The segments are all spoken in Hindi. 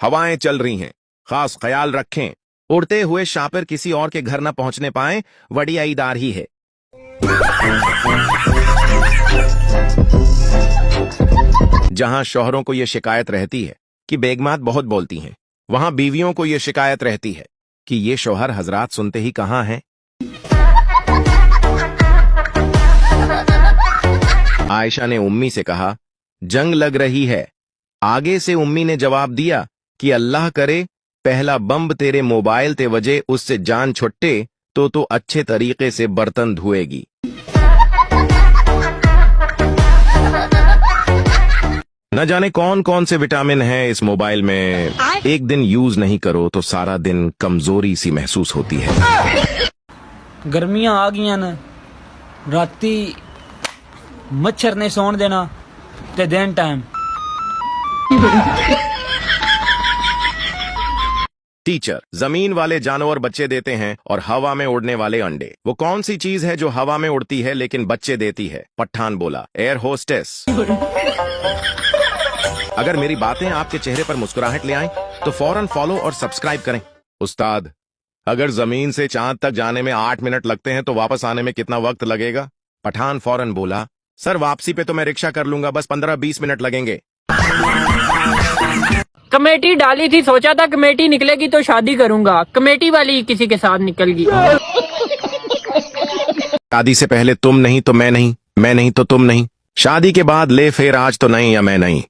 हवाएं चल रही हैं, खास ख्याल रखें। उड़ते हुए शापिर किसी और के घर न पहुंचने पाए, वड़ी ईदार ही है। जहां शौहरों को यह शिकायत रहती है कि बेगमात बहुत बोलती हैं, वहां बीवियों को यह शिकायत रहती है कि ये शौहर हजरात सुनते ही कहां हैं। आयशा ने उम्मी से कहा, जंग लग रही है। आगे से उम्मी ने जवाब दिया कि अल्लाह करे पहला बम्ब तेरे मोबाइल ते वजह उससे जान छुट्टे तो अच्छे तरीके से बर्तन धुएगी। न जाने कौन कौन से विटामिन हैं इस मोबाइल में, एक दिन यूज नहीं करो तो सारा दिन कमजोरी सी महसूस होती है। गर्मियां आ गई न, राती मच्छर ने सौन देना ते दिन टाइम। टीचर, जमीन वाले जानवर बच्चे देते हैं और हवा में उड़ने वाले अंडे। वो कौन सी चीज है जो हवा में उड़ती है लेकिन बच्चे देती है? पठान बोला, एयर होस्टेस। अगर मेरी बातें आपके चेहरे पर मुस्कुराहट ले आएं, तो फौरन फॉलो और सब्सक्राइब करें। उस्ताद, अगर जमीन से चांद तक जाने में 8 मिनट लगते हैं तो वापस आने में कितना वक्त लगेगा? पठान फौरन बोला, सर वापसी पे तो मैं रिक्शा कर लूंगा, बस 15-20 मिनट लगेंगे। कमेटी डाली थी, सोचा था कमेटी निकलेगी तो शादी करूंगा, कमेटी वाली किसी के साथ निकल गई। शादी से पहले तुम नहीं तो मैं नहीं, मैं नहीं तो तुम नहीं, शादी के बाद ले फेर आज तो नहीं या मैं नहीं।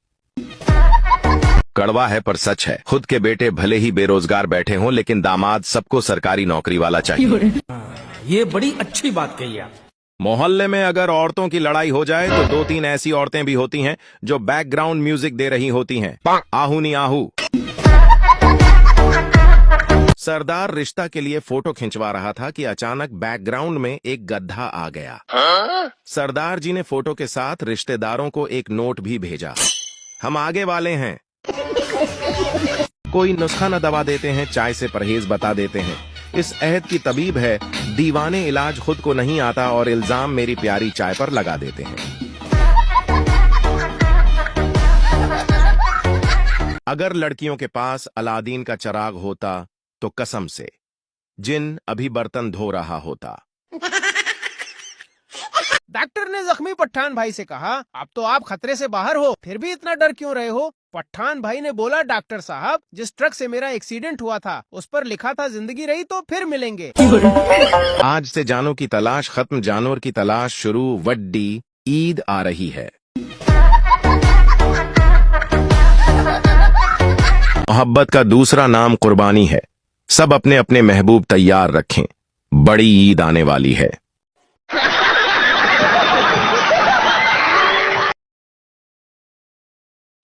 कड़वा है पर सच है, खुद के बेटे भले ही बेरोजगार बैठे हों लेकिन दामाद सबको सरकारी नौकरी वाला चाहिए। ये बड़ी अच्छी बात कही आप। मोहल्ले में अगर औरतों की लड़ाई हो जाए तो 2-3 ऐसी औरतें भी होती हैं जो बैकग्राउंड म्यूजिक दे रही होती हैं। आहू नी आहू। सरदार रिश्ता के लिए फोटो खिंचवा रहा था कि अचानक बैकग्राउंड में एक गधा आ गया। सरदार जी ने फोटो के साथ रिश्तेदारों को एक नोट भी भेजा, हम आगे वाले हैं। कोई नुस्खा न दवा देते हैं, चाय से परहेज बता देते हैं। इस अहद की तबीब है, दीवाने इलाज खुद को नहीं आता और इल्जाम मेरी प्यारी चाय पर लगा देते हैं। अगर लड़कियों के पास अलादीन का चिराग होता तो कसम से जिन अभी बर्तन धो रहा होता। डॉक्टर ने जख्मी पठान भाई से कहा, अब तो आप खतरे से बाहर हो, फिर भी इतना डर क्यों रहे हो? पठान भाई ने बोला, डॉक्टर साहब जिस ट्रक से मेरा एक्सीडेंट हुआ था उस पर लिखा था जिंदगी रही तो फिर मिलेंगे। आज से जानों की तलाश खत्म, जानवर की तलाश शुरू। वड्डी ईद आ रही है। मोहब्बत का दूसरा नाम कुर्बानी है। सब अपने अपने महबूब तैयार रखें, बड़ी ईद आने वाली है।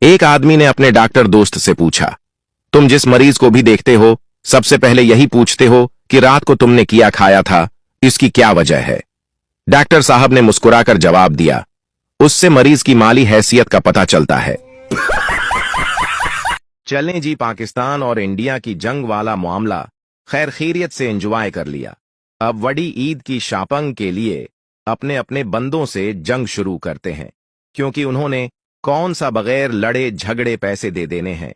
एक आदमी ने अपने डॉक्टर दोस्त से पूछा, तुम जिस मरीज को भी देखते हो सबसे पहले यही पूछते हो कि रात को तुमने किया खाया था, इसकी क्या वजह है? डॉक्टर साहब ने मुस्कुराकर जवाब दिया, उससे मरीज की माली हैसियत का पता चलता है। चलें जी, पाकिस्तान और इंडिया की जंग वाला मामला खैर खैरियत से एंजॉय कर लिया। अब बड़ी ईद की शॉपिंग के लिए अपने अपने बंदों से जंग शुरू करते हैं, क्योंकि उन्होंने कौन सा बगैर लड़े झगड़े पैसे दे देने हैं।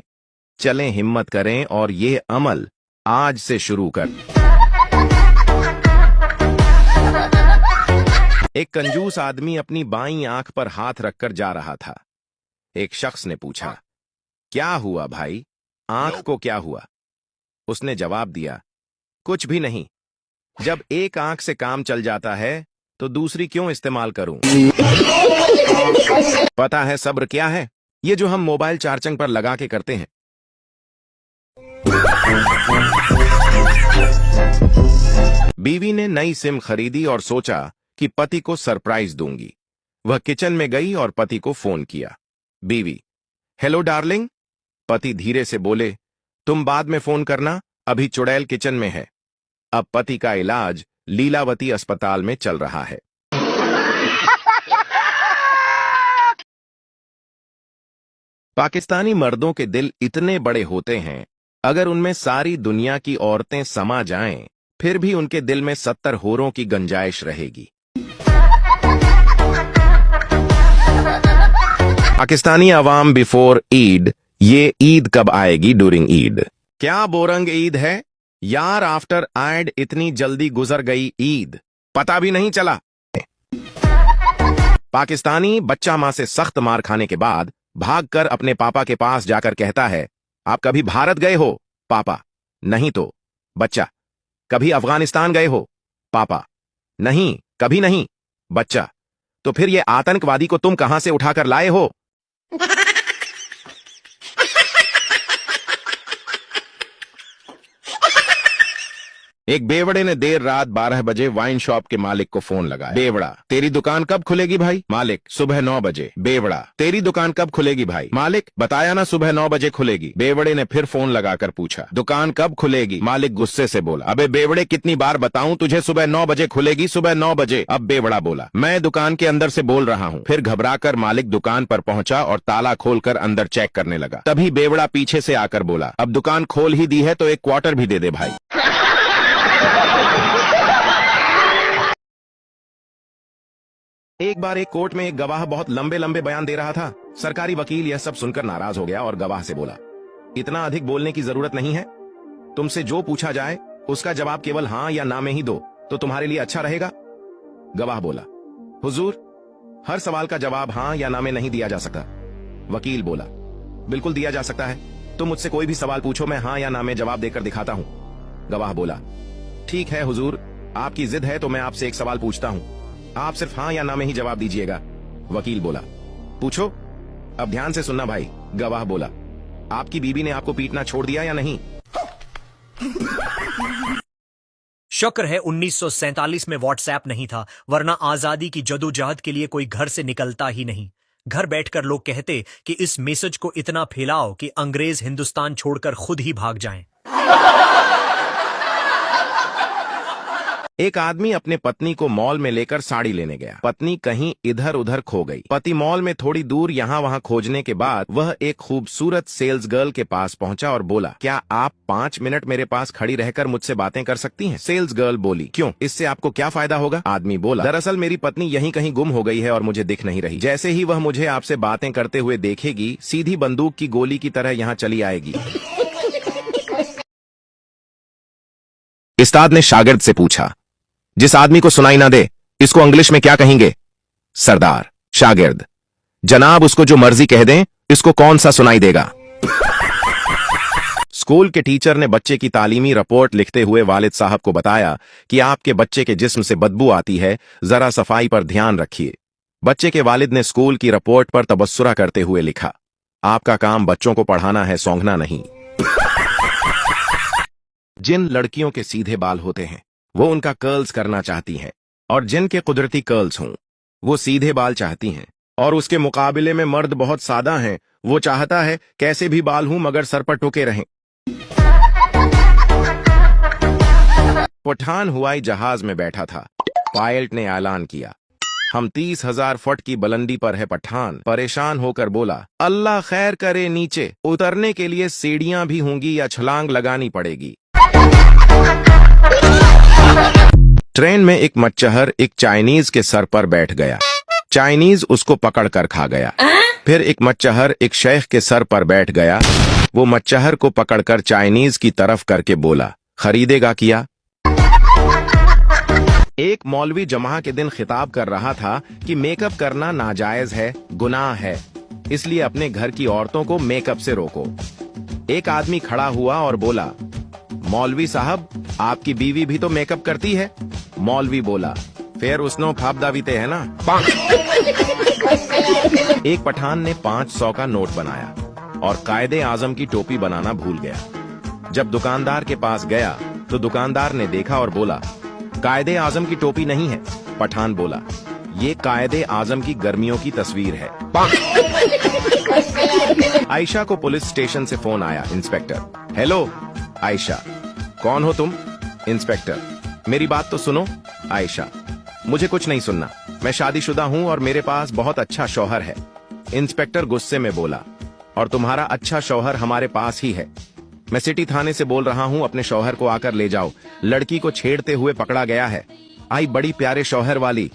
चलें हिम्मत करें और ये अमल आज से शुरू कर। एक कंजूस आदमी अपनी बाईं आंख पर हाथ रखकर जा रहा था। एक शख्स ने पूछा, क्या हुआ भाई, आंख को क्या हुआ? उसने जवाब दिया, कुछ भी नहीं, जब एक आंख से काम चल जाता है तो दूसरी क्यों इस्तेमाल करूं? पता है सब्र क्या है? ये जो हम मोबाइल चार्जिंग पर लगा के करते हैं। बीवी ने नई सिम खरीदी और सोचा कि पति को सरप्राइज दूंगी। वह किचन में गई और पति को फोन किया। बीवी, हेलो डार्लिंग। पति धीरे से बोले, तुम बाद में फोन करना, अभी चुड़ैल किचन में है। अब पति का इलाज लीलावती अस्पताल में चल रहा है। पाकिस्तानी मर्दों के दिल इतने बड़े होते हैं, अगर उनमें सारी दुनिया की औरतें समा जाएं, फिर भी उनके दिल में 70 होरों की गंजाइश रहेगी। पाकिस्तानी अवाम बिफोर ईद ये ईद कब आएगी ड्यूरिंग ईद? क्या बोरंग ईद है यार, आफ्टर आइड इतनी जल्दी गुजर गई ईद, पता भी नहीं चला। पाकिस्तानी बच्चा मां से सख्त मार खाने के बाद भागकर अपने पापा के पास जाकर कहता है, आप कभी भारत गए हो? पापा, नहीं। तो बच्चा, कभी अफगानिस्तान गए हो? पापा, नहीं, कभी नहीं। बच्चा, तो फिर ये आतंकवादी को तुम कहां से उठाकर लाए हो? एक बेवड़े ने देर रात 12 बजे वाइन शॉप के मालिक को फोन लगाया। बेवड़ा, तेरी दुकान कब खुलेगी भाई? मालिक, सुबह 9 बजे। बेवड़ा, तेरी दुकान कब खुलेगी भाई? मालिक, बताया ना सुबह 9 बजे खुलेगी। बेवड़े ने फिर फोन लगाकर पूछा, दुकान कब खुलेगी? मालिक गुस्से से बोला, अबे बेवड़े, कितनी बार बताऊं तुझे, सुबह 9 बजे खुलेगी, सुबह 9 बजे। अब बेवड़ा बोला, मैं दुकान के अंदर से बोल रहा हूं। फिर घबराकर मालिक दुकान पर पहुंचा और ताला खोलकर अंदर चेक करने लगा। तभी बेवड़ा पीछे से आकर बोला, अब दुकान खोल ही दी है तो एक क्वार्टर भी दे दे भाई। एक बार एक कोर्ट में एक गवाह बहुत लंबे लंबे बयान दे रहा था। सरकारी वकील यह सब सुनकर नाराज हो गया और गवाह से बोला, इतना अधिक बोलने की जरूरत नहीं है, तुमसे जो पूछा जाए उसका जवाब केवल हां या ना में ही दो तो तुम्हारे लिए अच्छा रहेगा। गवाह बोला, हुजूर, हर सवाल का जवाब हां या ना में नहीं दिया जा सकता। वकील बोला, बिल्कुल दिया जा सकता है, तुम मुझसे कोई भी सवाल पूछो, मैं हां या ना में जवाब देकर दिखाता हूं। गवाह बोला, ठीक है हुजूर, आपकी जिद है तो मैं आपसे एक सवाल पूछता हूं, आप सिर्फ हां या ना में ही जवाब दीजिएगा। वकील बोला, पूछो। अब ध्यान से सुनना भाई। गवाह बोला, आपकी बीवी ने आपको पीटना छोड़ दिया या नहीं? शुक्र है 1947 में व्हाट्सएप नहीं था, वरना आजादी की जदोजहद के लिए कोई घर से निकलता ही नहीं। घर बैठकर लोग कहते कि इस मैसेज को इतना फैलाओ कि अंग्रेज हिंदुस्तान छोड़कर खुद ही भाग जाएं। एक आदमी अपने पत्नी को मॉल में लेकर साड़ी लेने गया। पत्नी कहीं इधर उधर खो गई। पति मॉल में थोड़ी दूर यहाँ वहाँ खोजने के बाद वह एक खूबसूरत सेल्स गर्ल के पास पहुंचा और बोला, क्या आप 5 मिनट मेरे पास खड़ी रहकर मुझसे बातें कर सकती हैं? सेल्स गर्ल बोली, क्यों, इससे आपको क्या फायदा होगा? आदमी बोला, दरअसल मेरी पत्नी यहीं कहीं गुम हो गई है और मुझे दिख नहीं रही। जैसे ही वह मुझे आपसे बातें करते हुए देखेगी, सीधी बंदूक की गोली की तरह यहाँ चली आएगी। उस्ताद ने शागिर्द से पूछा, जिस आदमी को सुनाई ना दे इसको इंग्लिश में क्या कहेंगे? सरदार। शागिर्द, जनाब, उसको जो मर्जी कह दें, इसको कौन सा सुनाई देगा? स्कूल के टीचर ने बच्चे की तालीमी रिपोर्ट लिखते हुए वालिद साहब को बताया कि आपके बच्चे के जिस्म से बदबू आती है, जरा सफाई पर ध्यान रखिए। बच्चे के वालिद ने स्कूल की रिपोर्ट पर तबस्सुरा करते हुए लिखा, आपका काम बच्चों को पढ़ाना है, सौंघना नहीं। जिन लड़कियों के सीधे बाल होते हैं वो उनका कर्ल्स करना चाहती हैं, और जिनके कुदरती कर्ल्स हों वो सीधे बाल चाहती हैं। और उसके मुकाबले में मर्द बहुत सादा हैं, वो चाहता है कैसे भी बाल हों मगर सर पर टोके रहें। पठान हवाई जहाज में बैठा था। पायलट ने ऐलान किया, हम 30,000 फुट की बुलंदी पर है। पठान परेशान होकर बोला, अल्लाह खैर करे, नीचे उतरने के लिए सीढ़ियां भी होंगी या छलांग लगानी पड़ेगी। ट्रेन में एक मच्छर एक चाइनीज के सर पर बैठ गया। चाइनीज उसको पकड़कर खा गया। फिर एक मच्छर एक शेख के सर पर बैठ गया। वो मच्छर को पकड़कर चाइनीज की तरफ करके बोला, खरीदेगा क्या? एक मौलवी जमा के दिन खिताब कर रहा था कि मेकअप करना नाजायज है, गुनाह है, इसलिए अपने घर की औरतों को मेकअप से रोको। एक आदमी खड़ा हुआ और बोला, मौलवी साहब, आपकी बीवी भी तो मेकअप करती है। मौलवी बोला, फिर उसनो फापदावीते है ना। एक पठान ने 500 का नोट बनाया और कायदे आजम की टोपी बनाना भूल गया। जब दुकानदार के पास गया तो दुकानदार ने देखा और बोला, कायदे आजम की टोपी नहीं है। पठान बोला, ये कायदे आजम की गर्मियों की तस्वीर है। आयशा को पुलिस स्टेशन से फोन आया, इंस्पेक्टर। हेलो आयशा, कौन हो तुम? इंस्पेक्टर, मेरी बात तो सुनो। आयशा, मुझे कुछ नहीं सुनना, मैं शादीशुदा हूं और मेरे पास बहुत अच्छा शौहर है। इंस्पेक्टर गुस्से में बोला, और तुम्हारा अच्छा शौहर हमारे पास ही है। मैं सिटी थाने से बोल रहा हूं, अपने शौहर को आकर ले जाओ, लड़की को छेड़ते हुए पकड़ा गया है। आई बड़ी प्यारे शौहर वाली।